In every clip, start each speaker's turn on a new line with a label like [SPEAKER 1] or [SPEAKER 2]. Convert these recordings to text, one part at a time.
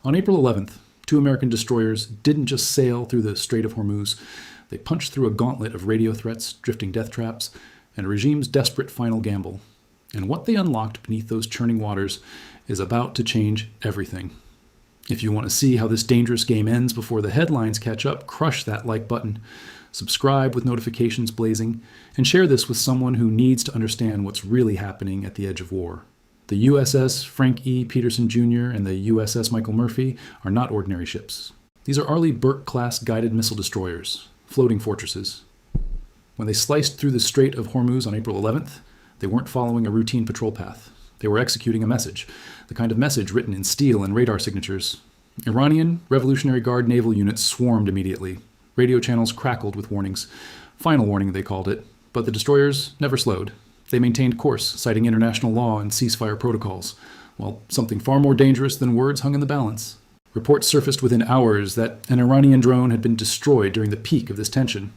[SPEAKER 1] On April 11th, two American destroyers didn't just sail through the Strait of Hormuz, they punched through a gauntlet of radio threats, drifting death traps, and a regime's desperate final gamble. And what they unlocked beneath those churning waters is about to change everything. If you want to see how this dangerous game ends before the headlines catch up, crush that like button, subscribe with notifications blazing, and share this with someone who needs to understand what's really happening at the edge of war. The USS Frank E. Peterson Jr. and the USS Michael Murphy are not ordinary ships. These are Arleigh Burke-class guided missile destroyers, floating fortresses. When they sliced through the Strait of Hormuz on April 11th, they weren't following a routine patrol path. They were executing a message, the kind of message written in steel and radar signatures. Iranian Revolutionary Guard naval units swarmed immediately. Radio channels crackled with warnings. Final warning, they called it. But the destroyers never slowed. They maintained course, citing international law and ceasefire protocols, while something far more dangerous than words hung in the balance. Reports surfaced within hours that an Iranian drone had been destroyed during the peak of this tension.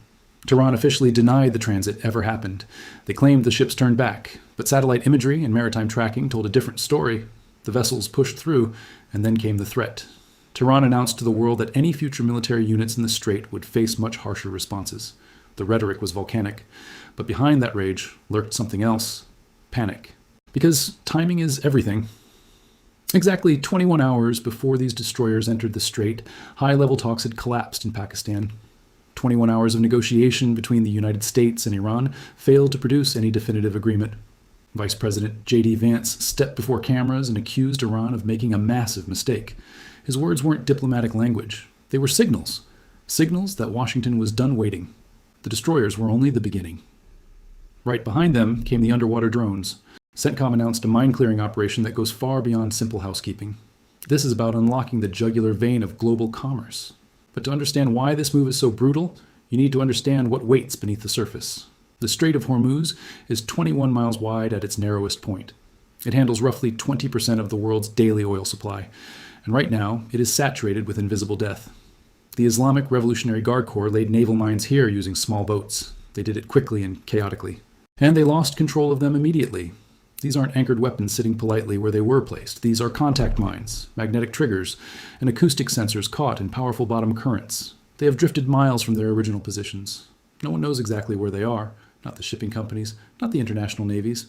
[SPEAKER 1] Tehran officially denied the transit ever happened. They claimed the ships turned back, but satellite imagery and maritime tracking told a different story. The vessels pushed through, and then came the threat. Tehran announced to the world that any future military units in the strait would face much harsher responses. The rhetoric was volcanic, but behind that rage lurked something else: panic. Because timing is everything. Exactly 21 hours before these destroyers entered the strait, high-level talks had collapsed in Pakistan. 21 hours of negotiation between the United States and Iran failed to produce any definitive agreement. Vice President J.D. Vance stepped before cameras and accused Iran of making a massive mistake. His words weren't diplomatic language. They were signals. Signals that Washington was done waiting. The destroyers were only the beginning. Right behind them came the underwater drones. CENTCOM announced a mine-clearing operation that goes far beyond simple housekeeping. This is about unlocking the jugular vein of global commerce. But to understand why this move is so brutal, you need to understand what waits beneath the surface. The Strait of Hormuz is 21 miles wide at its narrowest point. It handles roughly 20% of the world's daily oil supply, and right now it is saturated with invisible death. The Islamic Revolutionary Guard Corps laid naval mines here using small boats. They did it quickly and chaotically. And they lost control of them immediately. These aren't anchored weapons sitting politely where they were placed. These are contact mines, magnetic triggers, and acoustic sensors caught in powerful bottom currents. They have drifted miles from their original positions. No one knows exactly where they are. Not the shipping companies, not the international navies,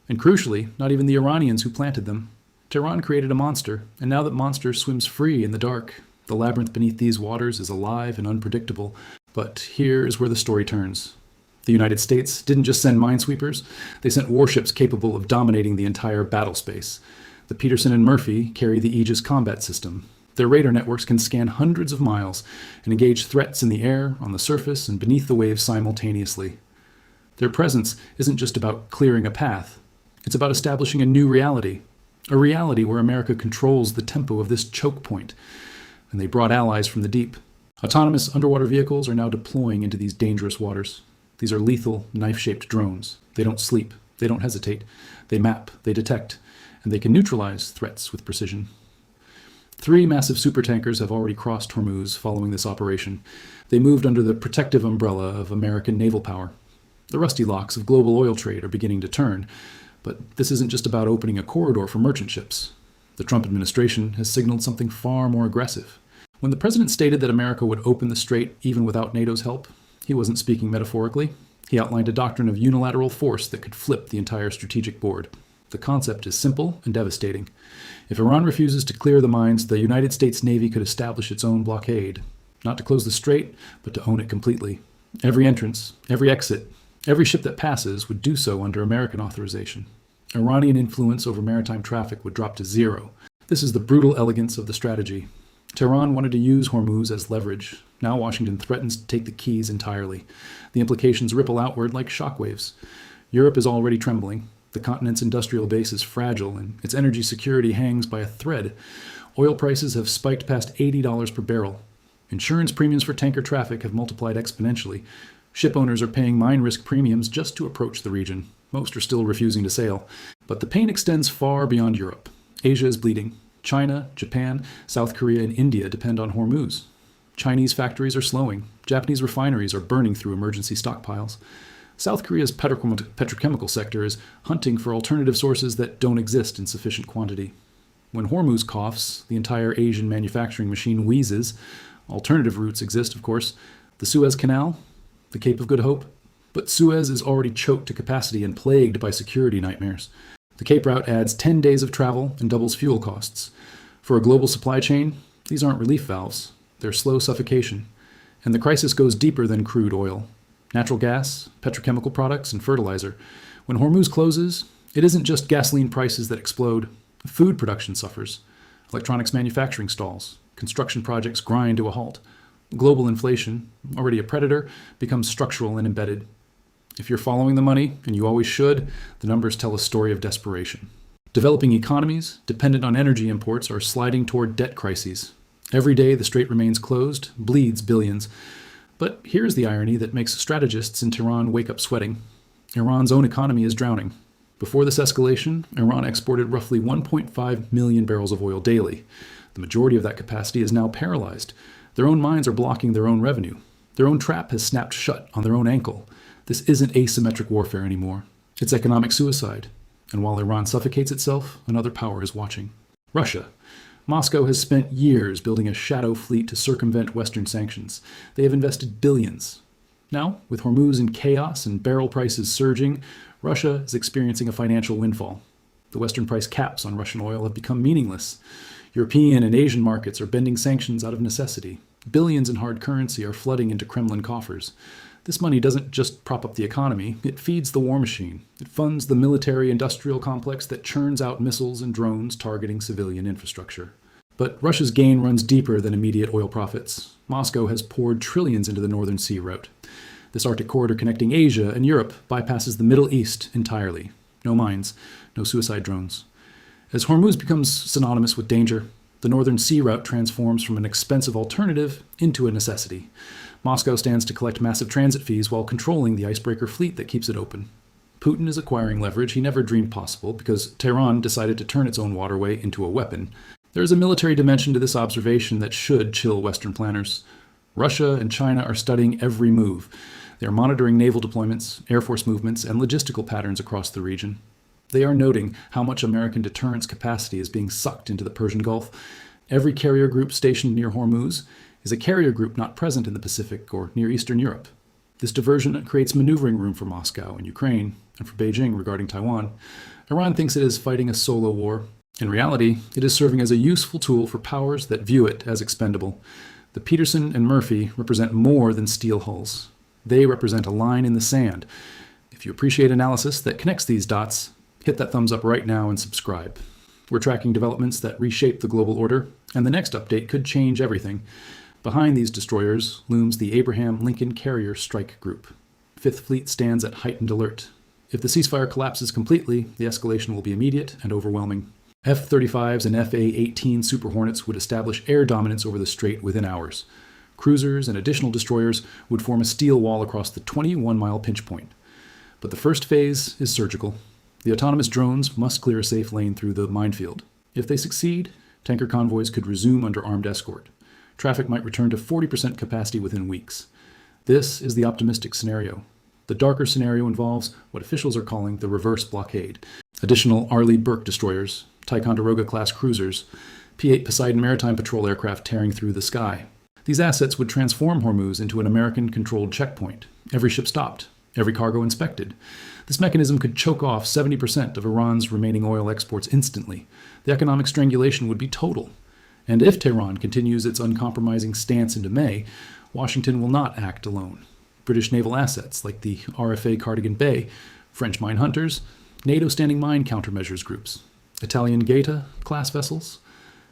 [SPEAKER 1] and crucially, not even the Iranians who planted them. Tehran created a monster, and now that monster swims free in the dark. The labyrinth beneath these waters is alive and unpredictable. But here is where the story turns. The United States didn't just send minesweepers, they sent warships capable of dominating the entire battle space. The Peterson and Murphy carry the Aegis combat system. Their radar networks can scan hundreds of miles and engage threats in the air, on the surface, and beneath the waves simultaneously. Their presence isn't just about clearing a path. It's about establishing a new reality, a reality where America controls the tempo of this choke point. And they brought allies from the deep. Autonomous underwater vehicles are now deploying into these dangerous waters. These are lethal, knife-shaped drones. They don't sleep. They don't hesitate. They map. They detect. And they can neutralize threats with precision. 3 massive supertankers have already crossed Hormuz following this operation. They moved under the protective umbrella of American naval power. The rusty locks of global oil trade are beginning to turn. But this isn't just about opening a corridor for merchant ships. The Trump administration has signaled something far more aggressive. When the president stated that America would open the strait even without NATO's help, he wasn't speaking metaphorically. He outlined a doctrine of unilateral force that could flip the entire strategic board. The concept is simple and devastating. If Iran refuses to clear the mines, the United States Navy could establish its own blockade, not to close the strait, but to own it completely. Every entrance, every exit, every ship that passes would do so under American authorization. Iranian influence over maritime traffic would drop to zero. This is the brutal elegance of the strategy. Tehran wanted to use Hormuz as leverage. Now Washington threatens to take the keys entirely. The implications ripple outward like shockwaves. Europe is already trembling. The continent's industrial base is fragile, and its energy security hangs by a thread. Oil prices have spiked past $80 per barrel. Insurance premiums for tanker traffic have multiplied exponentially. Ship owners are paying mine risk premiums just to approach the region. Most are still refusing to sail. But the pain extends far beyond Europe. Asia is bleeding. China, Japan, South Korea, and India depend on Hormuz. Chinese factories are slowing. Japanese refineries are burning through emergency stockpiles. South Korea's petrochemical sector is hunting for alternative sources that don't exist in sufficient quantity. When Hormuz coughs, the entire Asian manufacturing machine wheezes. Alternative routes exist, of course. The Suez Canal, the Cape of Good Hope. But Suez is already choked to capacity and plagued by security nightmares. The Cape route adds 10 days of travel and doubles fuel costs. For a global supply chain, these aren't relief valves. They're slow suffocation. And the crisis goes deeper than crude oil. Natural gas, petrochemical products, and fertilizer. When Hormuz closes, it isn't just gasoline prices that explode. Food production suffers. Electronics manufacturing stalls. Construction projects grind to a halt. Global inflation, already a predator, becomes structural and embedded. If you're following the money, and you always should, the numbers tell a story of desperation. Developing economies, dependent on energy imports, are sliding toward debt crises. Every day the strait remains closed, bleeds billions. But here's the irony that makes strategists in Tehran wake up sweating. Iran's own economy is drowning. Before this escalation, Iran exported roughly 1.5 million barrels of oil daily. The majority of that capacity is now paralyzed. Their own mines are blocking their own revenue. Their own trap has snapped shut on their own ankle. This isn't asymmetric warfare anymore. It's economic suicide. And while Iran suffocates itself, another power is watching. Russia. Moscow has spent years building a shadow fleet to circumvent Western sanctions. They have invested billions. Now, with Hormuz in chaos and barrel prices surging, Russia is experiencing a financial windfall. The Western price caps on Russian oil have become meaningless. European and Asian markets are bending sanctions out of necessity. Billions in hard currency are flooding into Kremlin coffers. This money doesn't just prop up the economy, it feeds the war machine. It funds the military-industrial complex that churns out missiles and drones targeting civilian infrastructure. But Russia's gain runs deeper than immediate oil profits. Moscow has poured trillions into the Northern Sea route. This Arctic corridor connecting Asia and Europe bypasses the Middle East entirely. No mines, no suicide drones. As Hormuz becomes synonymous with danger, the Northern Sea route transforms from an expensive alternative into a necessity. Moscow stands to collect massive transit fees while controlling the icebreaker fleet that keeps it open. Putin is acquiring leverage he never dreamed possible because Tehran decided to turn its own waterway into a weapon. There is a military dimension to this observation that should chill Western planners. Russia and China are studying every move. They are monitoring naval deployments, air force movements, and logistical patterns across the region. They are noting how much American deterrence capacity is being sucked into the Persian Gulf. Every carrier group stationed near Hormuz is a carrier group not present in the Pacific or Near Eastern Europe. This diversion creates maneuvering room for Moscow and Ukraine, and for Beijing regarding Taiwan. Iran thinks it is fighting a solo war. In reality, it is serving as a useful tool for powers that view it as expendable. The Peterson and Murphy represent more than steel hulls. They represent a line in the sand. If you appreciate analysis that connects these dots, hit that thumbs up right now and subscribe. We're tracking developments that reshape the global order, and the next update could change everything. Behind these destroyers looms the Abraham Lincoln Carrier Strike Group. Fifth Fleet stands at heightened alert. If the ceasefire collapses completely, the escalation will be immediate and overwhelming. F-35s and F-A-18 Super Hornets would establish air dominance over the strait within hours. Cruisers and additional destroyers would form a steel wall across the 21-mile pinch point. But the first phase is surgical. The autonomous drones must clear a safe lane through the minefield. If they succeed, tanker convoys could resume under armed escort. Traffic might return to 40% capacity within weeks. This is the optimistic scenario. The darker scenario involves what officials are calling the reverse blockade. Additional Arleigh Burke destroyers, Ticonderoga-class cruisers, P-8 Poseidon maritime patrol aircraft tearing through the sky. These assets would transform Hormuz into an American-controlled checkpoint. Every ship stopped, every cargo inspected. This mechanism could choke off 70% of Iran's remaining oil exports instantly. The economic strangulation would be total. And if Tehran continues its uncompromising stance into May, Washington will not act alone. British naval assets like the RFA Cardigan Bay, French mine hunters, NATO standing mine countermeasures groups, Italian Gaeta-class vessels.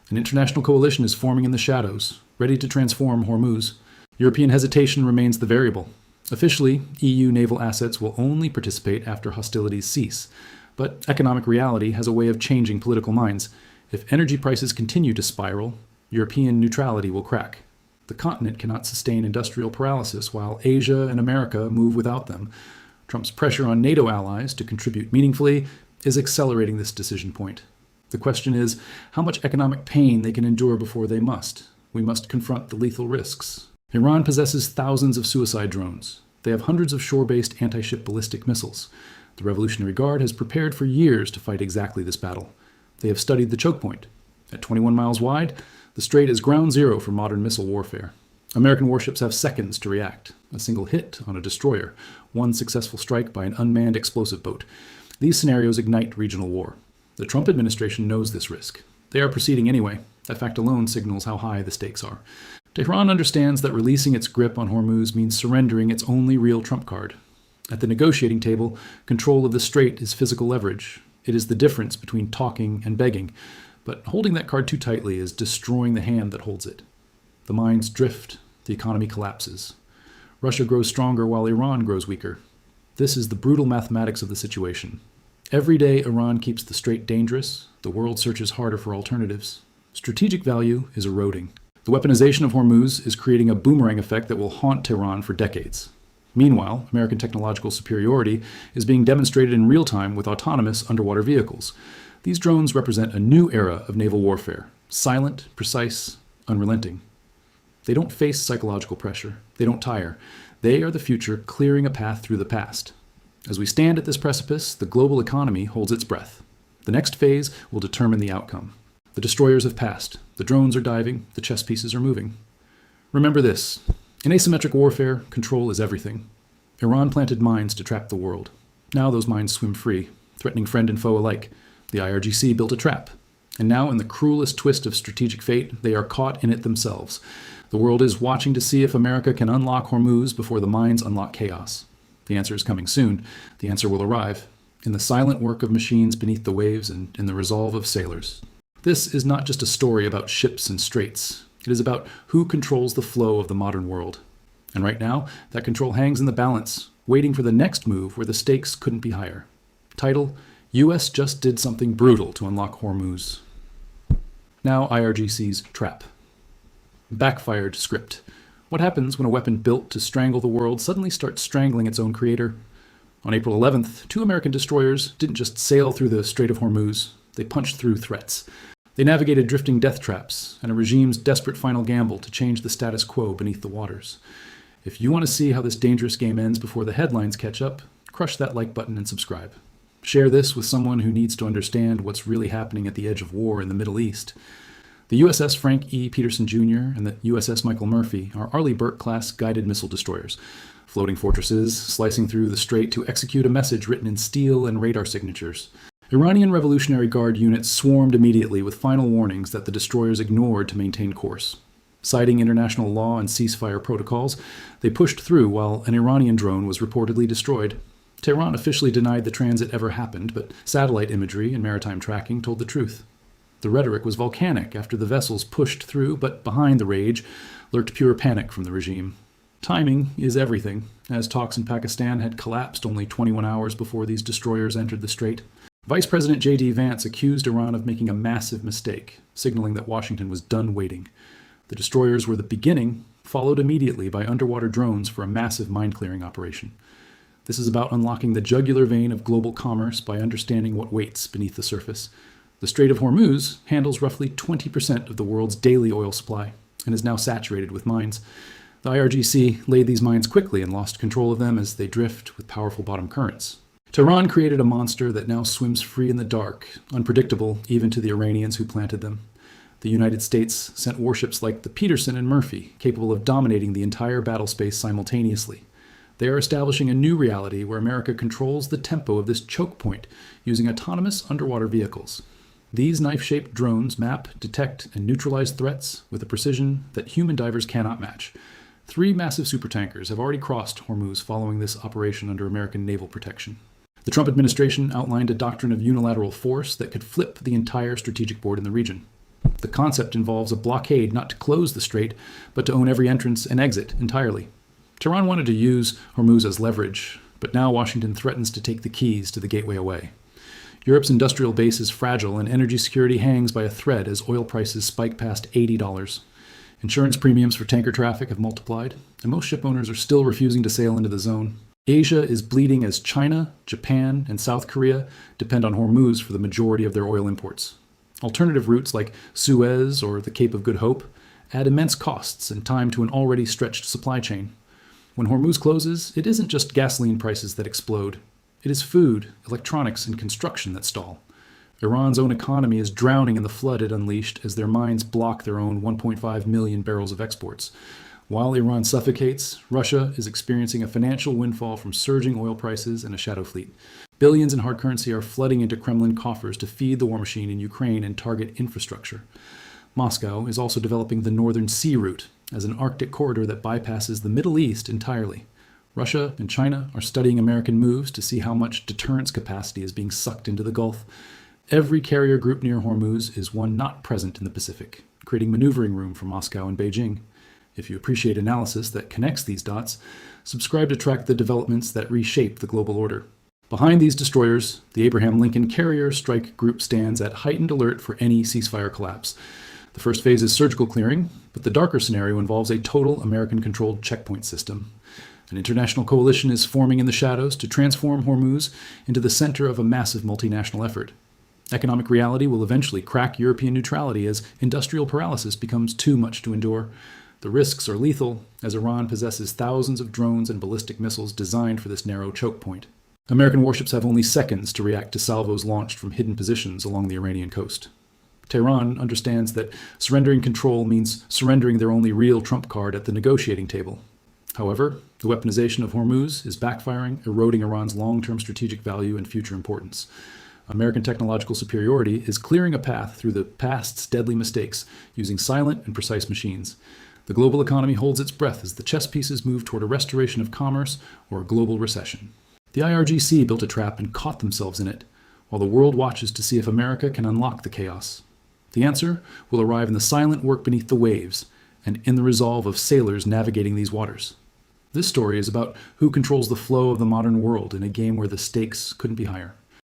[SPEAKER 1] An international coalition is forming in the shadows, ready to transform Hormuz. European hesitation remains the variable. Officially, EU naval assets will only participate after hostilities cease. But economic reality has a way of changing political minds. If energy prices continue to spiral, European neutrality will crack. The continent cannot sustain industrial paralysis while Asia and America move without them. Trump's pressure on NATO allies to contribute meaningfully is accelerating this decision point. The question is how much economic pain they can endure before they must. We must confront the lethal risks. Iran possesses thousands of suicide drones. They have hundreds of shore-based anti-ship ballistic missiles. The Revolutionary Guard has prepared for years to fight exactly this battle. They have studied the choke point. At 21 miles wide, the strait is ground zero for modern missile warfare. American warships have seconds to react. A single hit on a destroyer, one successful strike by an unmanned explosive boat. These scenarios ignite regional war. The Trump administration knows this risk. They are proceeding anyway. That fact alone signals how high the stakes are. Tehran understands that releasing its grip on Hormuz means surrendering its only real trump card. At the negotiating table, control of the strait is physical leverage. It is the difference between talking and begging. But holding that card too tightly is destroying the hand that holds it. The mines drift, the economy collapses. Russia grows stronger while Iran grows weaker. This is the brutal mathematics of the situation. Every day Iran keeps the strait dangerous, the world searches harder for alternatives. Strategic value is eroding. The weaponization of Hormuz is creating a boomerang effect that will haunt Tehran for decades. Meanwhile, American technological superiority is being demonstrated in real time with autonomous underwater vehicles. These drones represent a new era of naval warfare, silent, precise, unrelenting. They don't face psychological pressure. They don't tire. They are the future, clearing a path through the past. As we stand at this precipice, the global economy holds its breath. The next phase will determine the outcome. The destroyers have passed. The drones are diving. The chess pieces are moving. Remember this. In asymmetric warfare, control is everything. Iran planted mines to trap the world. Now those mines swim free, threatening friend and foe alike. The IRGC built a trap. And now, in the cruelest twist of strategic fate, they are caught in it themselves. The world is watching to see if America can unlock Hormuz before the mines unlock chaos. The answer is coming soon. The answer will arrive in the silent work of machines beneath the waves and in the resolve of sailors. This is not just a story about ships and straits. It is about who controls the flow of the modern world. And right now, that control hangs in the balance, waiting for the next move where the stakes couldn't be higher. Title: U.S. just did something brutal to unlock Hormuz. Now IRGC's trap. Backfired script. What happens when a weapon built to strangle the world suddenly starts strangling its own creator? On April 11th, 2 American destroyers didn't just sail through the Strait of Hormuz, they punched through threats. They navigated drifting death traps and a regime's desperate final gamble to change the status quo beneath the waters. If you want to see how this dangerous game ends before the headlines catch up, crush that like button and subscribe. Share this with someone who needs to understand what's really happening at the edge of war in the Middle East. The USS Frank E. Peterson Jr. and the USS Michael Murphy are Arleigh Burke-class guided missile destroyers, floating fortresses slicing through the strait to execute a message written in steel and radar signatures. Iranian Revolutionary Guard units swarmed immediately with final warnings that the destroyers ignored to maintain course. Citing international law and ceasefire protocols, they pushed through while an Iranian drone was reportedly destroyed. Tehran officially denied the transit ever happened, but satellite imagery and maritime tracking told the truth. The rhetoric was volcanic after the vessels pushed through, but behind the rage lurked pure panic from the regime. Timing is everything, as talks in Pakistan had collapsed only 21 hours before these destroyers entered the strait. Vice President J.D. Vance accused Iran of making a massive mistake, signaling that Washington was done waiting. The destroyers were the beginning, followed immediately by underwater drones for a massive mine-clearing operation. This is about unlocking the jugular vein of global commerce by understanding what waits beneath the surface. The Strait of Hormuz handles roughly 20% of the world's daily oil supply and is now saturated with mines. The IRGC laid these mines quickly and lost control of them as they drift with powerful bottom currents. Tehran created a monster that now swims free in the dark, unpredictable even to the Iranians who planted them. The United States sent warships like the Peterson and Murphy, capable of dominating the entire battle space simultaneously. They are establishing a new reality where America controls the tempo of this choke point using autonomous underwater vehicles. These knife-shaped drones map, detect, and neutralize threats with a precision that human divers cannot match. 3 massive supertankers have already crossed Hormuz following this operation under American naval protection. The Trump administration outlined a doctrine of unilateral force that could flip the entire strategic board in the region. The concept involves a blockade not to close the strait, but to own every entrance and exit entirely. Tehran wanted to use Hormuz as leverage, but now Washington threatens to take the keys to the gateway away. Europe's industrial base is fragile, and energy security hangs by a thread as oil prices spike past $80. Insurance premiums for tanker traffic have multiplied, and most ship owners are still refusing to sail into the zone. Asia is bleeding as China, Japan, and South Korea depend on Hormuz for the majority of their oil imports. Alternative routes like Suez or the Cape of Good Hope add immense costs and time to an already stretched supply chain. When Hormuz closes, it isn't just gasoline prices that explode. It is food, electronics, and construction that stall. Iran's own economy is drowning in the flood it unleashed as their mines block their own 1.5 million barrels of exports. While Iran suffocates, Russia is experiencing a financial windfall from surging oil prices and a shadow fleet. Billions in hard currency are flooding into Kremlin coffers to feed the war machine in Ukraine and target infrastructure. Moscow is also developing the Northern Sea Route as an Arctic corridor that bypasses the Middle East entirely. Russia and China are studying American moves to see how much deterrence capacity is being sucked into the Gulf. Every carrier group near Hormuz is one not present in the Pacific, creating maneuvering room for Moscow and Beijing. If you appreciate analysis that connects these dots, subscribe to track the developments that reshape the global order. Behind these destroyers, the Abraham Lincoln Carrier Strike Group stands at heightened alert for any ceasefire collapse. The first phase is surgical clearing, but the darker scenario involves a total American-controlled checkpoint system. An international coalition is forming in the shadows to transform Hormuz into the center of a massive multinational effort. Economic reality will eventually crack European neutrality as industrial paralysis becomes too much to endure. The risks are lethal, as Iran possesses thousands of drones and ballistic missiles designed for this narrow choke point. American warships have only seconds to react to salvos launched from hidden positions along the Iranian coast. Tehran understands that surrendering control means surrendering their only real trump card at the negotiating table. However, the weaponization of Hormuz is backfiring, eroding Iran's long-term strategic value and future importance. American technological superiority is clearing a path through the past's deadly mistakes using silent and precise machines. The global economy holds its breath as the chess pieces move toward a restoration of commerce or a global recession. The IRGC built a trap and caught themselves in it, while the world watches to see if America can unlock the chaos. The answer will arrive in the silent work beneath the waves and in the resolve of sailors navigating these waters. This story is about who controls the flow of the modern world in a game where the stakes couldn't be higher.